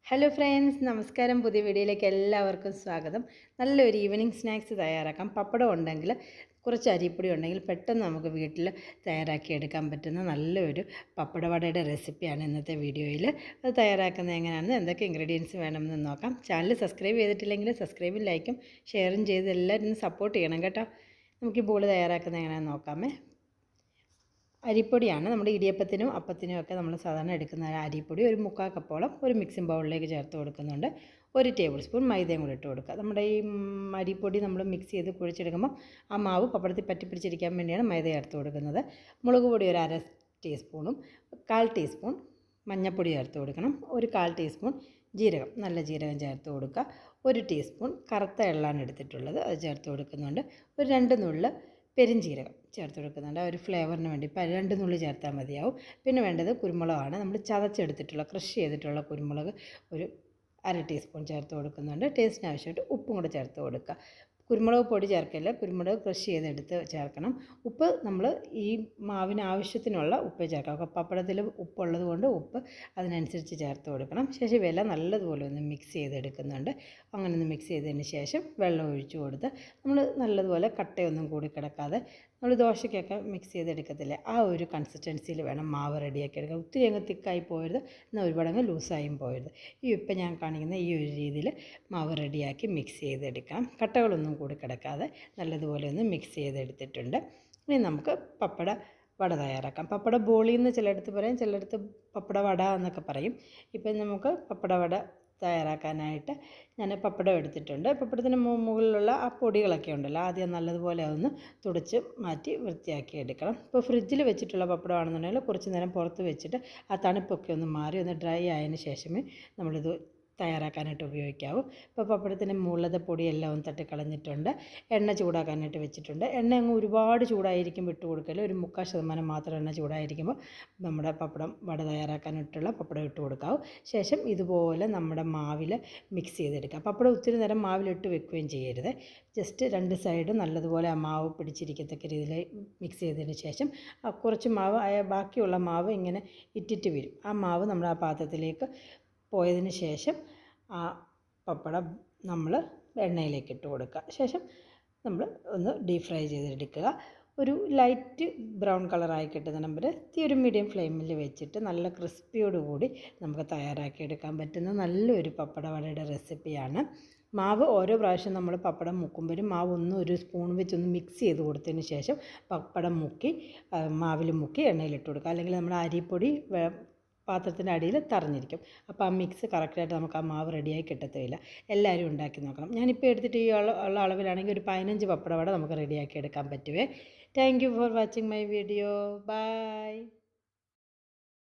Hello friends, നമസ്കാരം. പുതിയ വീഡിയോയിലേക്ക് എല്ലാവർക്കും സ്വാഗതം. നല്ലൊരു ഈവനിങ് സ്നാക്സ് തയ്യാറാക്കാം. പപ്പടം ഉണ്ടെങ്കിൽ, കുറച്ച് അരിപ്പൊടി ഉണ്ടെങ്കിൽ പെട്ടെന്ന് നമുക്ക് വീട്ടിൽ തയ്യാറാക്കി എടുക്കാൻ പറ്റുന്ന നല്ലൊരു പപ്പടവടയുടെ റെസിപ്പിയാണ് ഇന്നത്തെ വീഡിയോയിൽ. അത് തയ്യാറാക്കുന്നത് എങ്ങനെയാണെന്ന്, എന്തൊക്കെ ഇൻഗ്രീഡിയൻസ് വേണമെന്ന് നോക്കാം. ചാനൽ സബ്സ്ക്രൈബ് ചെയ്തിട്ടില്ലെങ്കിൽ സബ്സ്ക്രൈബും ലൈക്കും ഷെയറും ചെയ്ത് എല്ലാവരും സപ്പോർട്ട് ചെയ്യണം കേട്ടോ. നമുക്ക് ഈ ബോൾ തയ്യാറാക്കുന്നത് എങ്ങനെയാണെന്ന് നോക്കാമേ. അരിപ്പൊടിയാണ് നമ്മുടെ ഇടിയപ്പത്തിനും അപ്പത്തിനും ഒക്കെ നമ്മൾ സാധാരണ എടുക്കുന്ന അരിപ്പൊടി. ഒരു 3/4 കപ്പോളം ഒരു മിക്സിംഗ് ബൗളിലേക്ക് ചേർത്ത് കൊടുക്കുന്നുണ്ട്. 1 ടേബിൾ സ്പൂൺ മൈദയും കൂടി ഇട്ട് കൊടുക്കുക. നമ്മുടെ ഈ അരിപ്പൊടി നമ്മൾ മിക്സ് ചെയ്ത് കുഴിച്ചെടുക്കുമ്പോൾ ആ മാവ് പപ്പടത്തിൽ പറ്റിപ്പിടിച്ചിരിക്കാൻ വേണ്ടിയാണ് മൈദ ചേർത്ത് കൊടുക്കുന്നത്. മുളക് പൊടി ഒരു 1/2 ടീസ്പൂണും 1/4 ടീസ്പൂൺ മഞ്ഞൾപ്പൊടി ചേർത്ത് കൊടുക്കണം. ഒരു 1/4 ടീസ്പൂൺ ജീരകം, നല്ല ജീരകം ചേർത്ത് കൊടുക്കുക. 1 ടീസ്പൂൺ കറുത്ത എള്ളാണ് എടുത്തിട്ടുള്ളത്, അത് ചേർത്ത് കൊടുക്കുന്നുണ്ട്. ഒരു 2 നുള്ള് പെരുംജീരകം ചേർത്ത് കൊടുക്കുന്നുണ്ട്, ഒരു ഫ്ലേവറിന് വേണ്ടി. 2 നുള്ളി ചേർത്താൽ മതിയാവും. പിന്നെ വേണ്ടത് കുരുമുളകാണ്. നമ്മൾ ചതച്ചെടുത്തിട്ടുള്ള ക്രഷ് ചെയ്തിട്ടുള്ള കുരുമുളക് ഒരു 1/2 ടീസ്പൂൺ ചേർത്ത് കൊടുക്കുന്നുണ്ട്. ടേസ്റ്റിന് ആവശ്യമായിട്ട് ഉപ്പും കൂടെ ചേർത്ത് കൊടുക്കുക. കുരുമുളക് പൊടി ചേർക്കില്ല, കുരുമുളക് ക്രഷ് ചെയ്തെടുത്ത് ചേർക്കണം. ഉപ്പ് നമ്മൾ ഈ മാവിന് ആവശ്യത്തിനുള്ള ഉപ്പ് ചേർക്കാം. പപ്പടത്തിൽ ഉപ്പുള്ളത് കൊണ്ട് ഉപ്പ് അതിനനുസരിച്ച് ചേർത്ത് കൊടുക്കണം. ശേഷം ഇവയെല്ലാം നല്ലതുപോലെ ഒന്ന് മിക്സ് ചെയ്തെടുക്കുന്നുണ്ട്. അങ്ങനെ ഒന്ന് മിക്സ് ചെയ്തതിന് ശേഷം വെള്ളം ഒഴിച്ചു കൊടുത്ത് നമ്മൾ നല്ലതുപോലെ കട്ടയൊന്നും കൂടി കിടക്കാതെ, നമ്മൾ ദോശയ്ക്കൊക്കെ മിക്സ് ചെയ്തെടുക്കത്തില്ലേ, ആ ഒരു കൺസിസ്റ്റൻസിയിൽ വേണം മാവ് റെഡിയാക്കി എടുക്കാൻ. ഒത്തിരി അങ്ങ് തിക്കായി പോകരുത്, എന്നാൽ ഒരുപാട് അങ്ങ് ലൂസായും പോകരുത്. ഇപ്പം ഞാൻ കാണിക്കുന്ന ഈ ഒരു രീതിയിൽ മാവ് റെഡിയാക്കി മിക്സ് ചെയ്തെടുക്കാം. കട്ടകളൊന്നും കൂടി കിടക്കാതെ നല്ലതുപോലെ ഒന്ന് മിക്സ് ചെയ്തെടുത്തിട്ടുണ്ട്. ഇനി നമുക്ക് പപ്പട വട തയ്യാറാക്കാം. പപ്പട ബോളി എന്ന് ചിലയിടത്ത് പറയും, ചിലയിടത്ത് പപ്പട വട എന്നൊക്കെ പറയും. ഇപ്പം നമുക്ക് പപ്പട വട തയ്യാറാക്കാനായിട്ട് ഞാൻ പപ്പടം എടുത്തിട്ടുണ്ട്. പപ്പടത്തിന് മുകളിലുള്ള ആ പൊടികളൊക്കെ ഉണ്ടല്ലോ, ആദ്യം നല്ലതുപോലെ അതൊന്ന് തുടച്ച് മാറ്റി വൃത്തിയാക്കി എടുക്കണം. ഇപ്പോൾ ഫ്രിഡ്ജിൽ വെച്ചിട്ടുള്ള പപ്പടമാണെന്നുണ്ടെങ്കിൽ കുറച്ച് നേരം പുറത്ത് വെച്ചിട്ട് ആ തണുപ്പൊക്കെ ഒന്ന് മാറി ഒന്ന് ഡ്രൈ ആയതിന് ശേഷമേ നമ്മളിത് തയ്യാറാക്കാനായിട്ട് ഉപയോഗിക്കാവൂ. ഇപ്പോൾ പപ്പടത്തിൻ്റെ മുകളിലത്തെ പൊടിയെല്ലാം ഒന്ന് തട്ടിക്കളഞ്ഞിട്ടുണ്ട്. എണ്ണ ചൂടാക്കാനായിട്ട് വെച്ചിട്ടുണ്ട്. എണ്ണ അങ്ങ് ഒരുപാട് ചൂടായിരിക്കും വിട്ട് കൊടുക്കൽ. ഒരു 3/4% മാത്രം എണ്ണ ചൂടായിരിക്കുമ്പോൾ നമ്മുടെ പപ്പടം വട തയ്യാറാക്കാനായിട്ടുള്ള പപ്പടം ഇട്ട് കൊടുക്കാവൂ. ശേഷം ഇതുപോലെ നമ്മുടെ മാവിൽ മിക്സ് ചെയ്തെടുക്കുക. പപ്പടം ഒത്തിരി നേരം മാവിലിട്ട് വെക്കുകയും ചെയ്യരുത്. ജസ്റ്റ് 2 സൈഡും നല്ലതുപോലെ ആ മാവ് പിടിച്ചിരിക്കത്തക്ക രീതിയിൽ മിക്സ് ചെയ്തതിന് ശേഷം കുറച്ച് മാവ് ബാക്കിയുള്ള മാവ് ഇങ്ങനെ ഇറ്റിറ്റ് വരും. ആ മാവ് നമ്മൾ ആ പാത്രത്തിലേക്ക് പോയതിന് ശേഷം ആ പപ്പടം നമ്മൾ എണ്ണയിലേക്ക് ഇട്ട് കൊടുക്കുക. ശേഷം നമ്മൾ ഒന്ന് ഡീപ് ഫ്രൈ ചെയ്തെടുക്കുക. ഒരു ലൈറ്റ് ബ്രൗൺ കളറായി കിട്ടുന്ന തീ ഒരു മീഡിയം ഫ്ലെയിമിൽ വെച്ചിട്ട് നല്ല ക്രിസ്പിയോടുകൂടി നമുക്ക് തയ്യാറാക്കി എടുക്കാൻ പറ്റുന്ന നല്ലൊരു പപ്പട വടയുടെ റെസിപ്പിയാണ്. മാവ് ഓരോ പ്രാവശ്യം നമ്മൾ പപ്പടം മുക്കുമ്പോഴും മാവ് ഒരു സ്പൂൺ വെച്ചൊന്ന് മിക്സ് ചെയ്ത് കൊടുത്തതിന് ശേഷം പപ്പടം മുക്കി മാവിൽ മുക്കി എണ്ണയിലിട്ട് കൊടുക്കുക. അല്ലെങ്കിൽ നമ്മുടെ അരിപ്പൊടി പാത്രത്തിൻ്റെ അടിയിൽ തറഞ്ഞിരിക്കും. അപ്പോൾ ആ മിക്സ് കറക്റ്റായിട്ട് നമുക്ക് ആ മാവ് റെഡിയായി കിട്ടത്തില്ല. എല്ലാവരും ഉണ്ടാക്കി നോക്കണം. ഞാനിപ്പോൾ എടുത്തിട്ട് ഈ ഉള്ള അളവിലാണെങ്കിൽ ഒരു 15 പപ്പട വട നമുക്ക് റെഡിയാക്കി എടുക്കാൻ പറ്റുമേ. Thank you for watching my video. By.